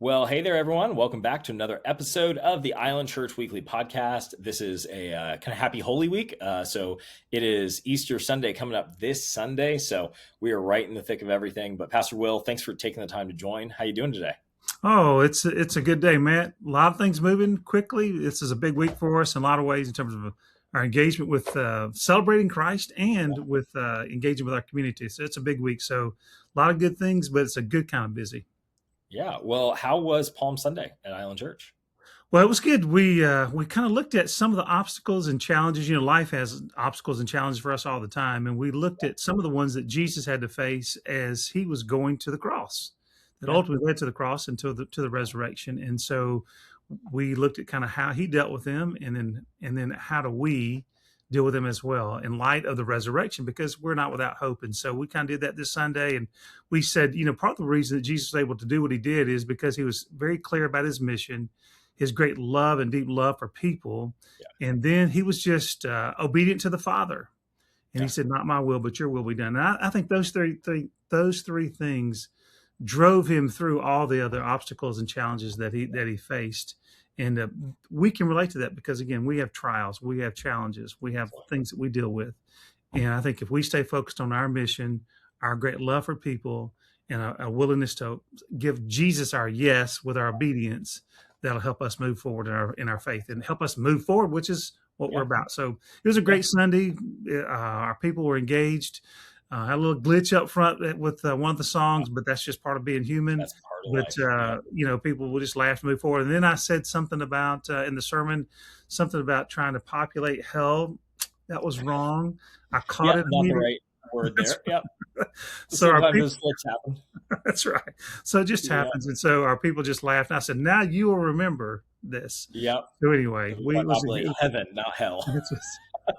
Well, hey there, everyone. Welcome back to another episode of the Island Church Weekly Podcast. This is a kind of happy Holy Week. So it is Easter Sunday coming up this Sunday. So we are right in the thick of everything. But Pastor Will, thanks for taking the time to join. How you doing today? Oh, it's a good day, Matt. A lot of things moving quickly. This is a big week for us in a lot of ways in terms of our engagement with celebrating Christ and with engaging with our community. So it's a big week. So a lot of good things, but it's a good kind of busy. Yeah. Well, how was Palm Sunday at Island Church? Well, it was good. We kind of looked at some of the obstacles and challenges. You know, life has obstacles and challenges for us all the time, and we looked at some of the ones that Jesus had to face as he was going to the cross, that Yeah. ultimately led to the cross and to the resurrection. And so we looked at kind of how he dealt with them, and then how do we deal with them as well in light of the resurrection, because we're not without hope. And so we kind of did that this Sunday, and we said, you know, part of the reason that Jesus was able to do what he did is because he was very clear about his mission, his great love and deep love for people. Yeah. And then he was just obedient to the Father. And Yeah. he said, not my will, but your will be done. And I think those three things drove him through all the other obstacles and challenges that he faced. And we can relate to that because, again, we have trials, we have challenges, we have things that we deal with. And I think if we stay focused on our mission, our great love for people, and a willingness to give Jesus our yes with our obedience, that'll help us move forward in our faith and help us move forward, which is what we're about. So it was a great Sunday. Our people were engaged. Had a little glitch up front with one of the songs, but that's just part of being human. That's part of But life. you know, people will just laugh and move forward. And then I said something about in the sermon, something about trying to populate hell. That was wrong. I caught Yeah. it Not the immediately. right word there. Yep. So our Sometimes people, those slips happen. that's right. So it just Yeah. happens. And so our people just laughed. And I said, now you will remember this. Yep. So anyway, We populate heaven, not hell.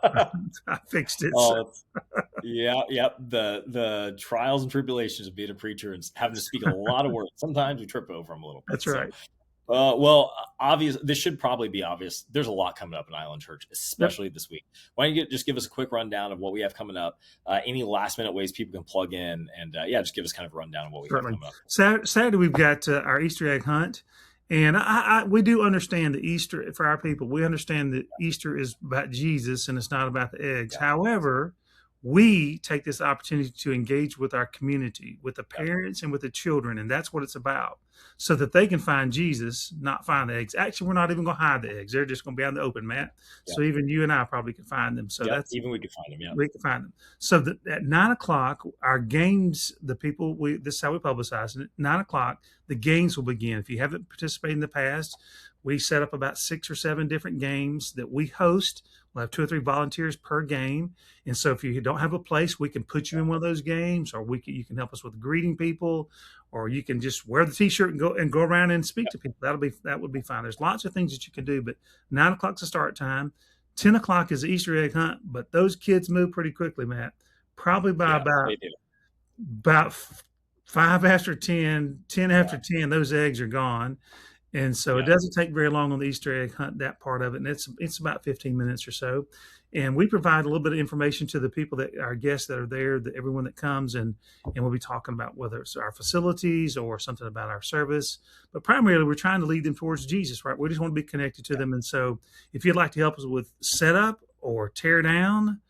I fixed it. So. Oh, yeah, yep. The trials and tribulations of being a preacher and having to speak a lot of words. Sometimes we trip over them a little bit. That's right. Well, obvious. This should probably be obvious. There's a lot coming up in Island Church, especially this week. Why don't you just give us a quick rundown of what we have coming up? Any last minute ways people can plug in, and just give us kind of a rundown of what we have coming up. Saturday we've got our Easter egg hunt. And we do understand that Easter, for our people, we understand that Easter is about Jesus and it's not about the eggs. Yeah. However, we take this opportunity to engage with our community, with the parents and with the children, and that's what it's about, so that they can find Jesus, not find the eggs. Actually, we're not even going to hide the eggs. They're just going to be out in the open, Matt. Yeah. So even you and I probably can find them. So that's even we can find them. Yeah, we can find them. So at 9:00, our games, the people, this is how we publicize it. At 9:00, the games will begin. If you haven't participated in the past, we set up about 6 or 7 different games that we host. We'll have 2 or 3 volunteers per game. And so if you don't have a place, we can put you in one of those games, or you can help us with greeting people, or you can just wear the T-shirt and go around and speak to people. That would be fine. There's lots of things that you can do, but 9:00 is the start time. 10:00 is the Easter egg hunt, but those kids move pretty quickly, Matt. Probably by about 5 after 10, 10 after 10, those eggs are gone. And so it doesn't take very long on the Easter egg hunt, that part of it. And it's about 15 minutes or so. And we provide a little bit of information to the people, that our guests that are there, everyone that comes, and we'll be talking about whether it's our facilities or something about our service. But primarily, we're trying to lead them towards Jesus, right? We just want to be connected to them. And so if you'd like to help us with setup or tear down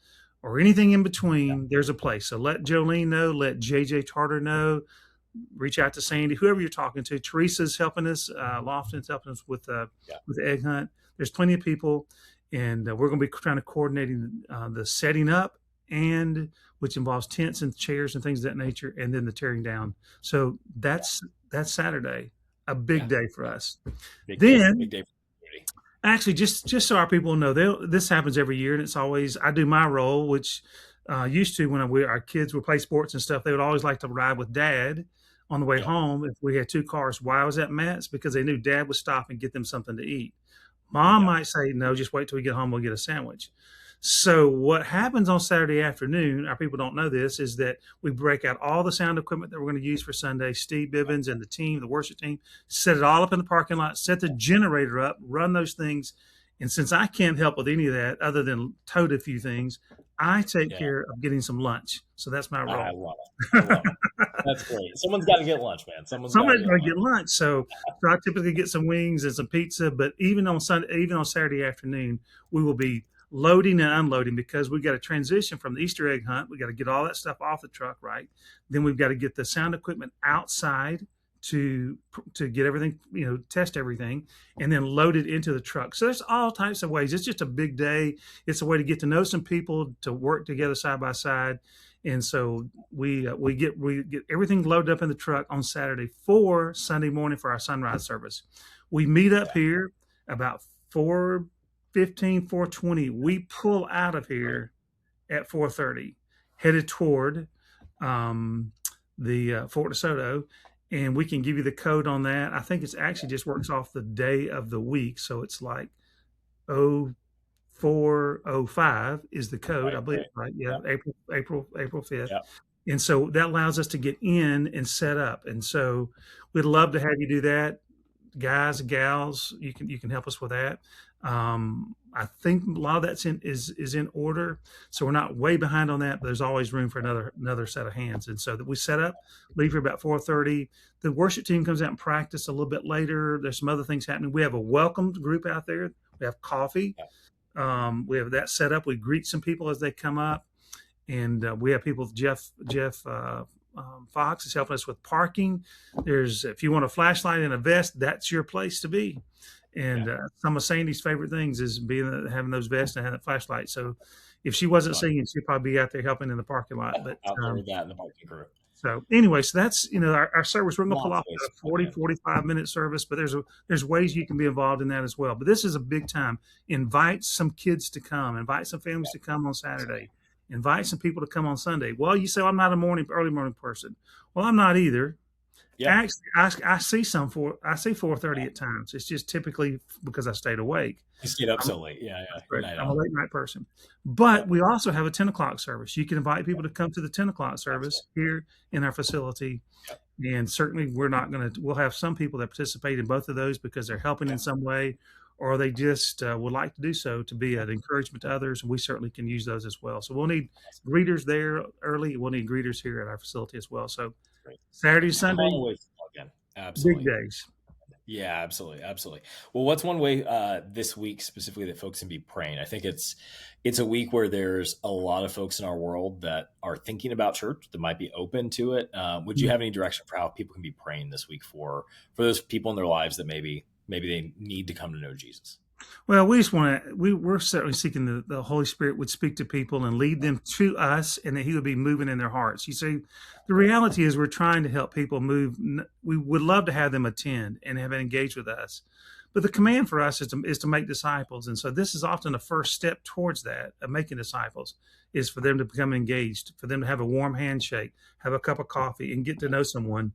or anything in between, there's a place. So let Jolene know, let JJ Tarter know. Reach out to Sandy, whoever you're talking to. Teresa's helping us. Lofton's helping us with the egg hunt. There's plenty of people, and we're going to be trying to coordinating the setting up, and which involves tents and chairs and things of that nature, and then the tearing down. So that's Saturday, a big day for us. Big day for the community. Actually, just so our people know, this happens every year, and it's always, I do my role, which used to, when our kids would play sports and stuff, they would always like to ride with Dad on the way home if we had 2 cars. Why was that, Matt? It's because they knew Dad would stop and get them something to eat. Mom might say, no, just wait till we get home, we'll get a sandwich. So what happens on Saturday afternoon, our people don't know this, is that we break out all the sound equipment that we're going to use for Sunday. Steve Bibbins and the team, the worship team, set it all up in the parking lot, set the generator up, run those things. And since I can't help with any of that other than tote a few things, I take care of getting some lunch. So that's my role. I love it. That's great. Someone's got to get lunch, man. Someone's got to Somebody's get going to lunch. get lunch. So I typically get some wings and some pizza. But even on Sunday, even on Saturday afternoon, we will be loading and unloading because we've got to transition from the Easter egg hunt. We got to get all that stuff off the truck, right? Then we've got to get the sound equipment outside to get everything, test everything, and then load it into the truck. So there's all types of ways. It's just a big day. It's a way to get to know some people, to work together side by side. And so we get everything loaded up in the truck on Saturday for Sunday morning for our sunrise service. We meet up here about 4:15, 4:20. We pull out of here at 4:30, headed toward the Fort DeSoto, and we can give you the code on that. I think it's actually just works off the day of the week, so it's like 0405 is the code, I believe, right? Yeah, April 5th. Yep. And so that allows us to get in and set up. And so we'd love to have you do that, guys, gals. You can help us with that. I think a lot of that's is in order, so we're not way behind on that. But there's always room for another set of hands. And so that we set up, leave here about 4:30. The worship team comes out and practice a little bit later. There's some other things happening. We have a welcome group out there. We have coffee. We have that set up. We greet some people as they come up, and we have people. Jeff Fox is helping us with parking. If you want a flashlight and a vest, that's your place to be. And some of Sandy's favorite things is having those vests and having that flashlight. So if she wasn't singing, she'd probably be out there helping in the parking lot. But out there with that in the parking crew. So anyway, so that's our service. We're going to pull off a 45-minute service, but there's ways you can be involved in that as well. But this is a big time. Invite some kids to come. Invite some families to come on Saturday. Invite some people to come on Sunday. Well, you say, I'm not early morning person. Well, I'm not either. Yeah. Actually, I see 4:30 at times. It's just typically because I stayed awake. You stayed up so late. Yeah. I'm a late night person. But we also have a 10 o'clock service. You can invite people to come to the 10 o'clock service here in our facility. And certainly we'll have some people that participate in both of those because they're helping in some way, or they just would like to do so to be an encouragement to others. And we certainly can use those as well. So we'll need greeters there early. We'll need greeters here at our facility as well. So Saturday, Sunday, absolutely. Big days. Yeah, absolutely. Well, what's one way this week specifically that folks can be praying? I think it's a week where there's a lot of folks in our world that are thinking about church, that might be open to it. Would you have any direction for how people can be praying this week for those people in their lives that maybe they need to come to know Jesus? Well, we're certainly seeking the Holy Spirit would speak to people and lead them to us, and that he would be moving in their hearts. You see, the reality is we're trying to help people move. We would love to have them attend and have engaged with us. But the command for us is to make disciples. And so this is often the first step towards that, of making disciples, is for them to become engaged, for them to have a warm handshake, have a cup of coffee, and get to know someone,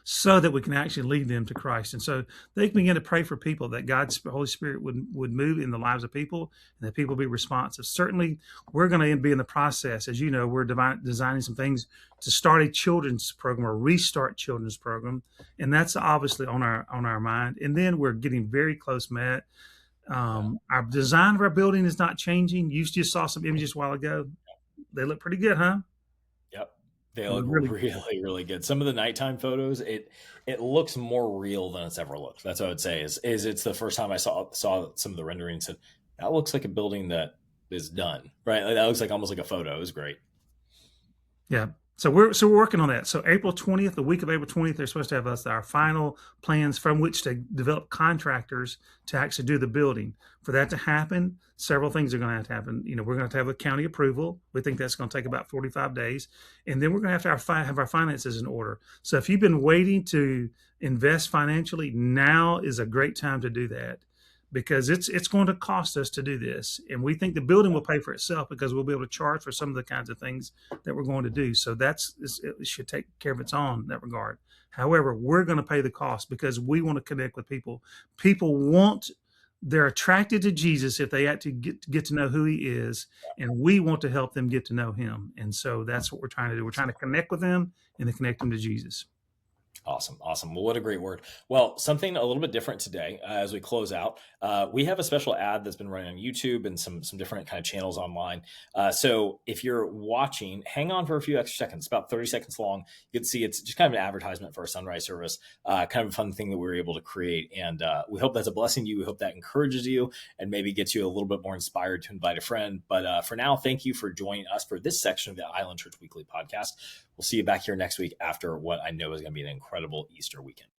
so that we can actually lead them to Christ. And so they can begin to pray for people, that God's Holy Spirit would move in the lives of people and that people be responsive. Certainly, we're going to be in the process. As you know, we're designing some things to start a children's program or restart children's program. And that's obviously on our mind. And then we're getting very close, Matt. Our design of our building is not changing. You just saw some images a while ago. They look pretty good, huh? They look really, really good. Some of the nighttime photos, it looks more real than it's ever looked. That's what I would say is it's the first time I saw some of the renderings and that looks like a building that is done, right? Like, that looks like almost like a photo. It was great. Yeah. So we're working on that. So April 20th, the week of April 20th, they're supposed to have our final plans from which to develop contractors to actually do the building. For that to happen, several things are going to have to happen. We're going to have a county approval. We think that's going to take about 45 days. And then we're going to have our finances in order. So if you've been waiting to invest financially, now is a great time to do that, because it's going to cost us to do this. And we think the building will pay for itself because we'll be able to charge for some of the kinds of things that we're going to do. So it should take care of its own in that regard. However, we're going to pay the cost because we want to connect with people. They're attracted to Jesus if they actually get to know who he is, and we want to help them get to know him. And so that's what we're trying to do. We're trying to connect with them and to connect them to Jesus. Awesome. Awesome. Well, what a great word. Well, something a little bit different today as we close out. We have a special ad that's been running on YouTube and some different kind of channels online. So if you're watching, hang on for a few extra seconds, about 30 seconds long. You can see it's just kind of an advertisement for our sunrise service, kind of a fun thing that we were able to create. And we hope that's a blessing to you. We hope that encourages you and maybe gets you a little bit more inspired to invite a friend. But for now, thank you for joining us for this section of the Island Church Weekly podcast. We'll see you back here next week after what I know is going to be an incredible Easter weekend.